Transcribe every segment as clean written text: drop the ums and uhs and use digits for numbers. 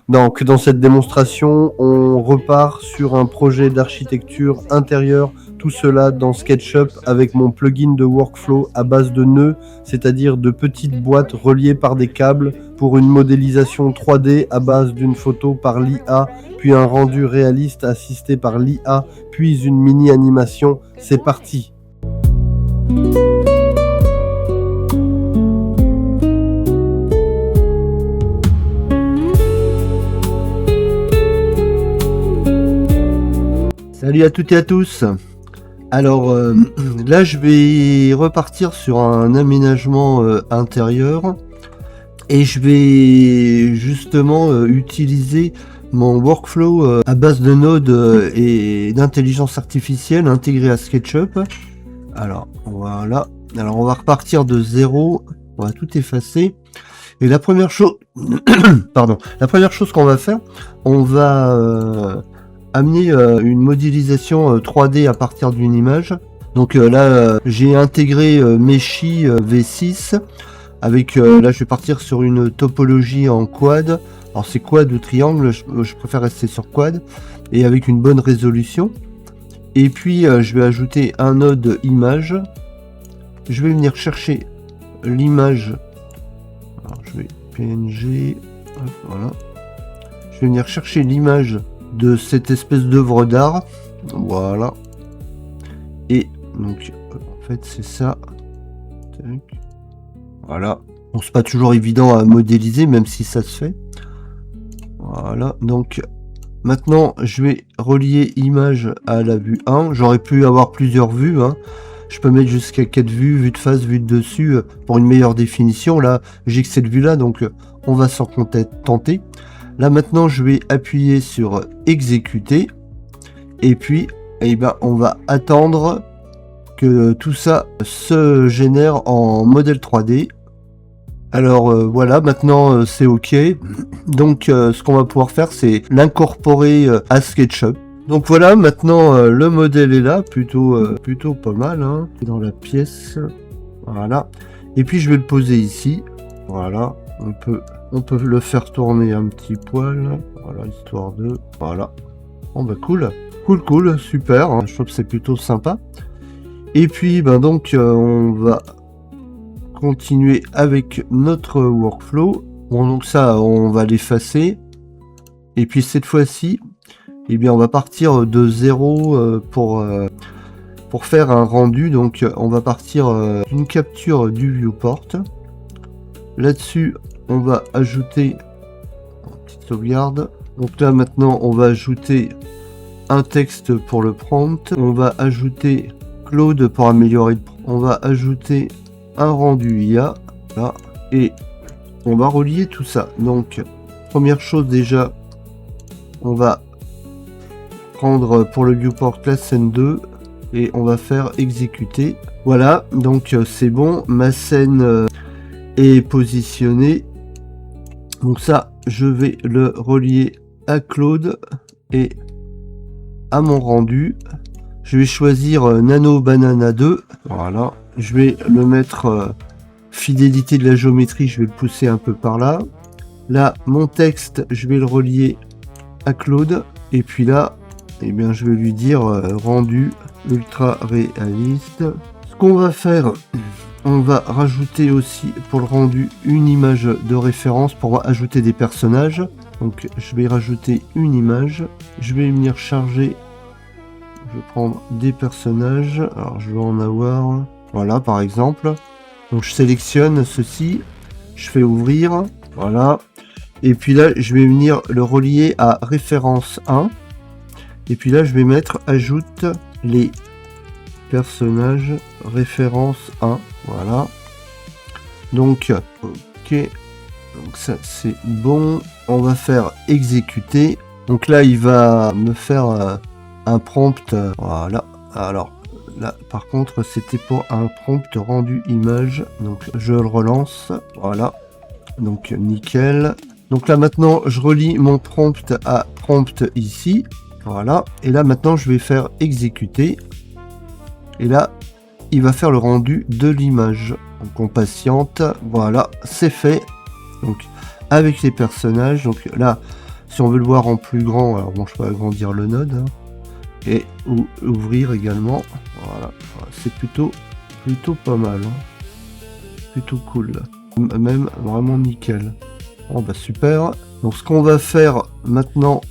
Donc dans cette démonstration, on repart sur un projet d'architecture intérieure, tout cela dans SketchUp avec mon plugin de workflow à base de nœuds, c'est-à-dire de petites boîtes reliées par des câbles pour une modélisation 3D à base d'une photo par l'IA, puis un rendu réaliste assisté par l'IA, puis une mini-animation. C'est parti! Salut à toutes et à tous. Alors là je vais repartir sur un aménagement intérieur et je vais justement utiliser mon workflow à base de Node et d'intelligence artificielle intégré à SketchUp. Alors voilà, alors on va repartir de zéro, on va tout effacer. Et la première chose pardon, la première chose qu'on va faire, on va amener une modélisation 3D à partir d'une image. Donc là j'ai intégré Meshy V6 avec là je vais partir sur une topologie en quad. Alors c'est quad ou triangle, je préfère rester sur quad et avec une bonne résolution. Et puis je vais ajouter un node image. Je vais venir chercher l'image. Alors je vais PNG, hop, voilà. Je vais venir chercher l'image de cette espèce d'œuvre d'art, voilà, et donc en fait c'est ça, voilà. Bon, c'est pas toujours évident à modéliser même si ça se fait, voilà. Donc maintenant je vais relier image à la vue 1, j'aurais pu avoir plusieurs vues, hein. Je peux mettre jusqu'à 4 vues, vue de face, vue de dessus pour une meilleure définition. Là j'ai que cette vue là, donc on va s'en contenter. Là maintenant je vais appuyer sur exécuter et puis on va attendre que tout ça se génère en modèle 3D. Alors voilà, maintenant c'est ok. Donc ce qu'on va pouvoir faire c'est l'incorporer à SketchUp. Donc voilà, maintenant le modèle est là, plutôt pas mal, hein, dans la pièce. Voilà. Et puis je vais le poser ici. Voilà, on peut le faire tourner un petit poil, voilà, histoire de... Voilà. Bon bah cool, super, hein. Je trouve que c'est plutôt sympa. Et puis donc on va continuer avec notre workflow. Bon donc ça on va l'effacer. Et puis cette fois-ci, on va partir de zéro pour faire un rendu. Donc on va partir d'une capture du viewport. Là-dessus, on va ajouter une petite sauvegarde. Donc là maintenant on va ajouter un texte pour le prompt. On va ajouter Claude pour améliorer le prompt. On va ajouter un rendu IA. Là, et on va relier tout ça. Donc première chose déjà, on va prendre pour le viewport la scène 2 et on va faire exécuter. Voilà, donc c'est bon, ma scène est positionnée. Donc ça, je vais le relier à Claude et à mon rendu. Je vais choisir Nano Banana 2. Voilà. Je vais le mettre fidélité de la géométrie. Je vais le pousser un peu par là. Là, mon texte, je vais le relier à Claude. Et puis là, je vais lui dire rendu ultra réaliste. Ce qu'on va faire... On va rajouter aussi pour le rendu une image de référence pour ajouter des personnages. Donc je vais rajouter une image. Je vais venir charger. Je vais prendre des personnages. Alors je vais en avoir. Voilà par exemple. Donc je sélectionne ceci. Je fais ouvrir. Voilà. Et puis là je vais venir le relier à référence 1. Et puis là je vais mettre ajoute les personnages référence 1. Voilà. Donc, ok. Donc ça c'est bon. On va faire exécuter. Donc là il va me faire un prompt. Voilà. Alors là par contre c'était pour un prompt rendu image. Donc je le relance. Voilà. Donc nickel. Donc là maintenant je relie mon prompt à prompt ici. Voilà. Et là maintenant je vais faire exécuter. Et là il va faire le rendu de l'image. Donc on patiente, voilà, c'est fait. Donc avec les personnages, donc là Si on veut le voir en plus grand, alors bon, je peux agrandir le node, hein, et ouvrir également. Voilà, c'est plutôt pas mal, hein. Plutôt cool, même vraiment nickel. Bon bah super. Donc ce qu'on va faire maintenant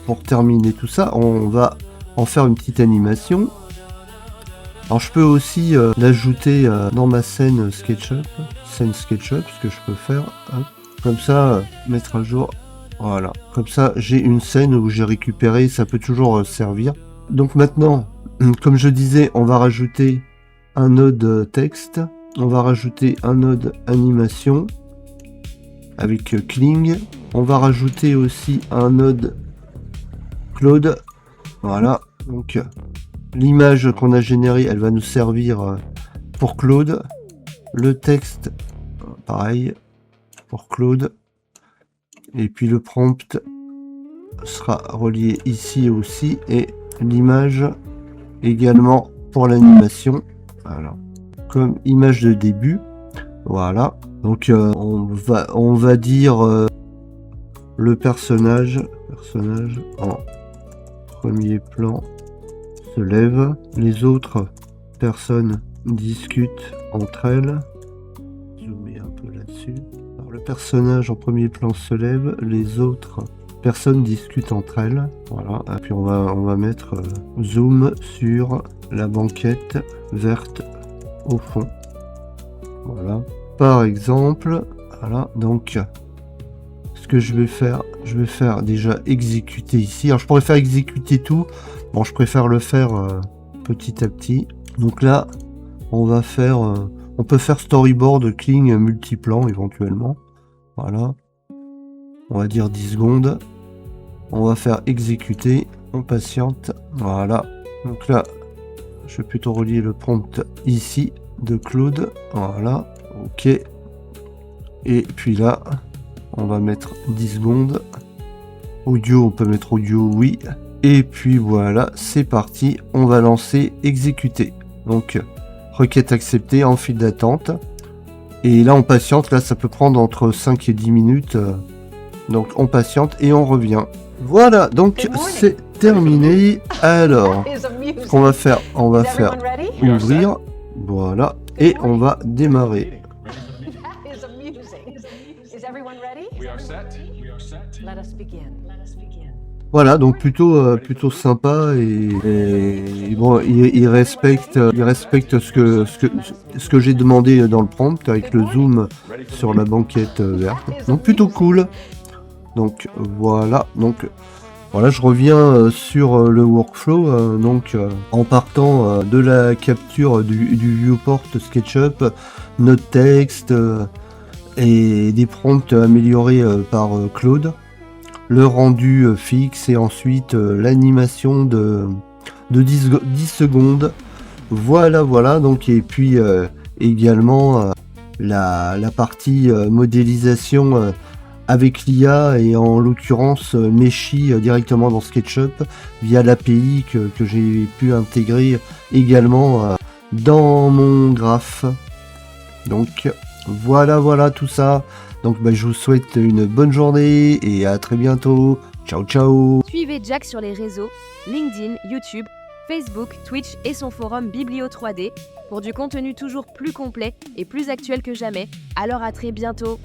pour terminer tout ça, on va en faire une petite animation. Alors je peux aussi l'ajouter dans ma scène SketchUp, ce que je peux faire, hop, comme ça, mettre à jour, voilà, comme ça j'ai une scène où j'ai récupéré, ça peut toujours servir. Donc maintenant, comme je disais, on va rajouter un node texte, on va rajouter un node animation avec Kling, on va rajouter aussi un node Claude, voilà, donc l'image qu'on a générée, elle va nous servir pour Claude. Le texte, pareil, pour Claude. Et puis le prompt sera relié ici aussi. Et l'image également pour l'animation. Voilà. Comme image de début. Voilà. Donc on va dire le personnage en premier plan se lève, les autres personnes discutent entre elles. Zoomer un peu là-dessus. Alors le personnage en premier plan se lève, les autres personnes discutent entre elles. Voilà, et puis on va mettre zoom sur la banquette verte au fond. Voilà. Par exemple, voilà, donc ce que je vais faire déjà exécuter ici. Alors je pourrais faire exécuter tout. Bon, je préfère le faire petit à petit. Donc là, on va faire... on peut faire storyboard, Kling, multiplan éventuellement. Voilà. On va dire 10 secondes. On va faire exécuter. On patiente. Voilà. Donc là, je vais plutôt relier le prompt ici de Claude. Voilà. Ok. Et puis là, on va mettre 10 secondes. Audio, on peut mettre audio, oui. Et puis voilà, c'est parti, on va lancer exécuter. Donc, requête acceptée en file d'attente. Et là, on patiente, là, ça peut prendre entre 5 et 10 minutes. Donc, on patiente et on revient. Voilà, donc c'est terminé. Alors, ce qu'on va faire, ouvrir. Voilà, et on va démarrer. Voilà, donc plutôt sympa et bon, il respecte ce que j'ai demandé dans le prompt avec le zoom sur la banquette verte. Donc plutôt cool. Donc voilà, je reviens sur le workflow. En partant de la capture du viewport SketchUp, notre texte et des prompts améliorés par Claude. Le rendu fixe et ensuite l'animation de 10 secondes. Voilà, donc et puis également la partie modélisation avec l'IA et en l'occurrence Meshi directement dans SketchUp via l'API que j'ai pu intégrer également dans mon graphe. Donc voilà tout ça. Donc je vous souhaite une bonne journée et à très bientôt. Ciao ciao. Suivez Jack sur les réseaux, LinkedIn, YouTube, Facebook, Twitch et son forum Biblio 3D pour du contenu toujours plus complet et plus actuel que jamais. Alors à très bientôt.